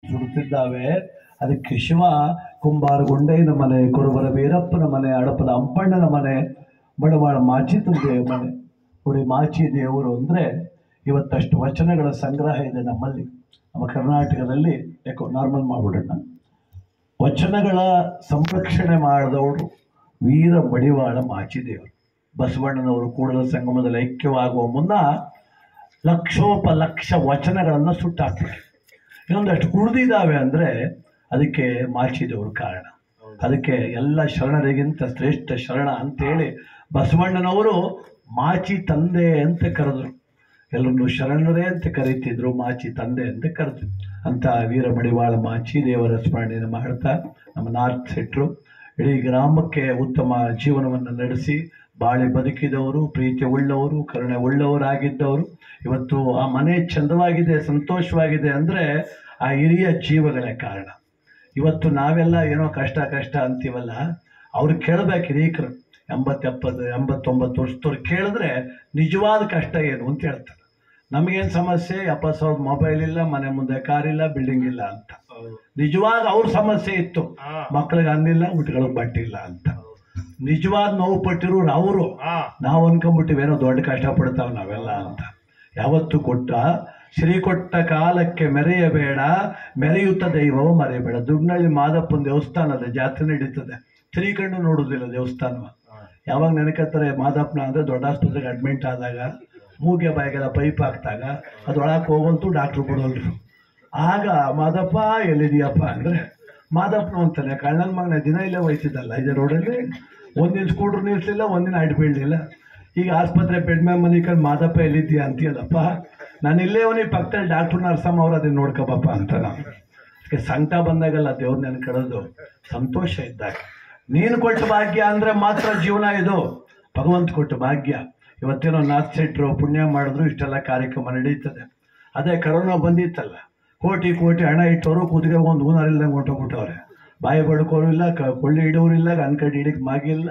ಸುಡುತ್ತಿದ್ದಾವೆ. ಅದಕ್ಕೆ ಶಿವ ಕುಂಬಾರಗುಂಡಯ್ಯನ ಮನೆ, ಕುರುಬರ ವೀರಪ್ಪನ ಮನೆ, ಅಡಪದ ಅಂಪಣ್ಣನ ಮನೆ, ಬಡವಾಳ ಮಾಚಿ ತಂದೆಯ ಮನೆ. ನೋಡಿ, ಮಾಚಿ ದೇವರು ಅಂದರೆ ಇವತ್ತಷ್ಟು ವಚನಗಳ ಸಂಗ್ರಹ ಇದೆ ನಮ್ಮಲ್ಲಿ. ನಮ್ಮ ಕರ್ನಾಟಕದಲ್ಲಿ ಯಾಕೋ ನಾರ್ಮಲ್ ಮಾಡ್ಬಿಡೋಣ. ವಚನಗಳ ಸಂರಕ್ಷಣೆ ಮಾಡಿದವರು ವೀರ ಮಡಿವಾಳ ಮಾಚಿದೇವರು. ಬಸವಣ್ಣನವರು ಕೂಡಲ ಸಂಗಮದಲ್ಲಿ ಐಕ್ಯವಾಗುವ ಮುನ್ನ ಲಕ್ಷೋಪಲಕ್ಷ ವಚನಗಳನ್ನು ಸುಟ್ಟಾಕ್ತಾರೆ. ಇನ್ನೊಂದಷ್ಟು ಉಳಿದಿದ್ದಾವೆ ಅಂದರೆ ಅದಕ್ಕೆ ಮಾಚಿದೇವರು ಕಾರಣ. ಅದಕ್ಕೆ ಎಲ್ಲ ಶರಣರಿಗಿಂತ ಶ್ರೇಷ್ಠ ಶರಣ ಅಂತೇಳಿ ಬಸವಣ್ಣನವರು ಮಾಚಿ ತಂದೆ ಅಂತ ಕರೆದ್ರು. ಎಲ್ಲರನ್ನು ಶರಣರೇ ಅಂತ ಕರೀತಿದ್ರು, ಮಾಚಿ ತಂದೆ ಅಂತ ಕರೆದ್ರು. ಅಂತ ವೀರ ಮಡಿವಾಳ ಮಾಚಿ ದೇವರ ಸ್ಮರಣೆಯನ್ನು ಮಾಡ್ತಾ ನಮ್ಮ ನಾರ್ತ್ ಸೆಟ್ರು ಇಡೀ ಗ್ರಾಮಕ್ಕೆ ಉತ್ತಮ ಜೀವನವನ್ನು ನಡೆಸಿ ಬಾಳಿ ಬದುಕಿದವರು, ಪ್ರೀತಿ ಉಳ್ಳವರು, ಕರುಣೆ ಉಳ್ಳವರಾಗಿದ್ದವರು. ಇವತ್ತು ಆ ಮನೆ ಚಂದವಾಗಿದೆ, ಸಂತೋಷವಾಗಿದೆ ಅಂದರೆ ಆ ಹಿರಿಯ ಜೀವಗಳೇ ಕಾರಣ. ಇವತ್ತು ನಾವೆಲ್ಲ ಏನೋ ಕಷ್ಟ ಕಷ್ಟ ಅಂತೀವಲ್ಲ, ಅವ್ರು ಕೇಳಬೇಕು. ಹಿರೀಕರು 80-89 ವರ್ಷದವ್ರು ಕೇಳಿದ್ರೆ ನಿಜವಾದ ಕಷ್ಟ ಏನು ಅಂತ ಹೇಳ್ತಾರೆ. ನಮಗೇನು ಸಮಸ್ಯೆ, 70,000 ಮೊಬೈಲ್ ಇಲ್ಲ, ಮನೆ ಮುಂದೆ ಕಾರ್ ಇಲ್ಲ, ಬಿಲ್ಡಿಂಗ್ ಇಲ್ಲ ಅಂತ. ನಿಜವಾದ ಅವ್ರ ಸಮಸ್ಯೆ ಇತ್ತು, ಮಕ್ಕಳಿಗೆ ಅನ್ನಿಲ್ಲ, ಊಟಗಳಿಗೆ ಬಟ್ಟೆ ಇಲ್ಲ ಅಂತ. ನಿಜವಾದ ನೋವು ಪಟ್ಟಿರೋರು ಅವರು. ನಾವು ಅನ್ಕೊಂಡ್ಬಿಟ್ಟಿವೇನೋ ದೊಡ್ಡ ಕಷ್ಟ ಪಡ್ತಾವ ನಾವೆಲ್ಲ ಅಂತ. ಯಾವತ್ತು ಕೊಟ್ಟ ಶ್ರೀ ಕೊಟ್ಟ ಕಾಲಕ್ಕೆ ಮೆರೆಯಬೇಡ, ಮೆರೆಯುತ್ತ ದೈವವು ಮರೆಯಬೇಡ. ದುಗ್ನಳ್ಳಿ ಮಾದಪ್ಪನ ದೇವಸ್ಥಾನದ ಜಾತ್ರೆ ನಡೀತದೆ, ಶ್ರೀಕಂಡು ನೋಡುದಿಲ್ಲ ದೇವಸ್ಥಾನ. ಯಾವಾಗ ನೆನಕತ್ತಾರೆ ಮಾದಪ್ಪನ ಅಂದರೆ ದೊಡ್ಡ ಆಸ್ಪತ್ರೆಗೆ ಅಡ್ಮಿಂಟ್ ಆದಾಗ, ಮೂಗೆ ಬಾಯಿಗೆಲ್ಲ ಪೈಪ್ ಹಾಕ್ದಾಗ ಅದೊಳಗೆ ಹೋಗಂತೂ ಡಾಕ್ಟ್ರು ಕೊಡೋಲ್ರು. ಆಗ ಮಾದಪ್ಪ ಎಲ್ಲಿದೆಯಪ್ಪ ಅಂದರೆ ಮಾದಪ್ಪನ ಅಂತಾನೆ. ಕಳ್ಳನ ಮಗನ ದಿನ ಇಲ್ಲೇ ಹೋಯ್ತಿದ್ದಲ್ಲ ಇದೇ ರೋಡಲ್ಲಿ. ಒಂದಿನ ಸ್ಕೂಟ್ರ್ ನಿಲ್ಲಿಸಲಿಲ್ಲ, ಒಂದಿನ ಅಡ್ಡು ಬೀಳಲಿಲ್ಲ. ಈಗ ಆಸ್ಪತ್ರೆ ಬೆಡ್ ಮೇಲೆ ಮನೆ ಕಡೆ ಮಾದಪ್ಪ ಎಲ್ಲಿದ್ದೀಯ ಅಂತೀಯಲ್ಲಪ್ಪ. ನಾನು ಇಲ್ಲೇ ಅವನಿಗೆ ಪಕ್ಕದಲ್ಲಿ ಡಾಕ್ಟ್ರು ನರ್ಸಮ್ಮ ಅವ್ರು ಅದನ್ನ ನೋಡ್ಕೊಬಪ್ಪ ಅಂತ. ನಾವು ಅದಕ್ಕೆ ಸಂಕಟ ಬಂದಾಗಲ್ಲ ದೇವ್ರ ನೆನ್ಕೊಳ್ಳೋದು, ಸಂತೋಷ ಇದ್ದಾಗ. ನೀನು ಕೊಟ್ಟ ಭಾಗ್ಯ ಅಂದರೆ ಮಾತ್ರ ಜೀವನ. ಇದು ಭಗವಂತ ಕೊಟ್ಟ ಭಾಗ್ಯ. ಇವತ್ತೇನೋ ನಾರ್ತ್ ಸೆಟ್ರು ಪುಣ್ಯ ಮಾಡಿದ್ರು ಇಷ್ಟೆಲ್ಲ ಕಾರ್ಯಕ್ರಮ ನಡೀತದೆ. ಅದೇ ಕರೋನಾ ಬಂದಿತ್ತಲ್ಲ, ಕೋಟಿ ಕೋಟಿ ಹಣ ಇಟ್ಟವರು ಕೂತ್ಗೆ ಒಂದು ಹೂನಾರಿಲ್ದಂಗೆ ಹೊಂಟೋಗ್ಬಿಟ್ಟವ್ರೆ. ಬಾಯಿ ಬಡ್ಕೋರು ಇಲ್ಲ, ಕೊಳ್ಳಿ ಇಡೋರಿಲ್ಲ, ಅನ್ಕಡಿ ಹಿಡಿಗೆ ಮಾಗಿಲ್ಲ.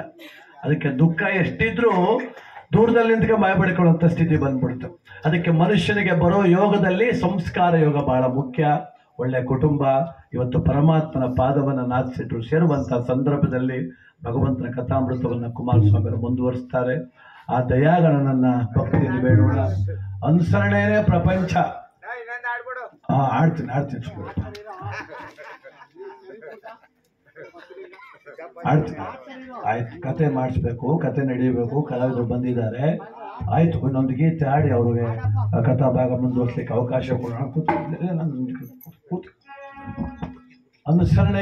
ಅದಕ್ಕೆ ದುಃಖ ಎಷ್ಟಿದ್ರೂ ದೂರದಲ್ಲಿ ನಿಂತ್ಕೊಂಡು ಬಾಯಿ ಬಡ್ಕೊಳ್ಳೋಂಥ ಸ್ಥಿತಿ ಬಂದ್ಬಿಡ್ತು. ಅದಕ್ಕೆ ಮನುಷ್ಯನಿಗೆ ಬರೋ ಯೋಗದಲ್ಲಿ ಸಂಸ್ಕಾರ ಯೋಗ ಬಹಳ ಮುಖ್ಯ. ಒಳ್ಳೆಯ ಕುಟುಂಬ. ಇವತ್ತು ಪರಮಾತ್ಮನ ಪಾದವನ್ನು ನಾಚಿಸಿಟ್ಟು ಸೇರುವಂಥ ಸಂದರ್ಭದಲ್ಲಿ ಭಗವಂತನ ಕಥಾಮೃತವನ್ನು ಕುಮಾರಸ್ವಾಮಿಯವರು ಮುಂದುವರಿಸ್ತಾರೆ. ಆ ದಯಾಗಣನನ್ನ ಭಕ್ತಿಯಲ್ಲಿ ಬೇಡೋಣ. ಅನುಸರಣೆಯೇ ಪ್ರಪಂಚ. ಆಡ್ತೀನಿ ಆಯ್ತು. ಕತೆ ಮಾಡಿಸ್ಬೇಕು, ಕತೆ ನಡೀಬೇಕು, ಕಲಾವಿದರು ಬಂದಿದ್ದಾರೆ. ಆಯ್ತು, ಇನ್ನೊಂದು ಗೀತೆ ಆಡಿ ಅವ್ರಿಗೆ ಕಥಾ ಭಾಗ ಮುಂದುವರಿಸಲಿಕ್ಕೆ ಅವಕಾಶ ಕೊಡೋಣ. ಕೂತು ಅನುಸರಣೆ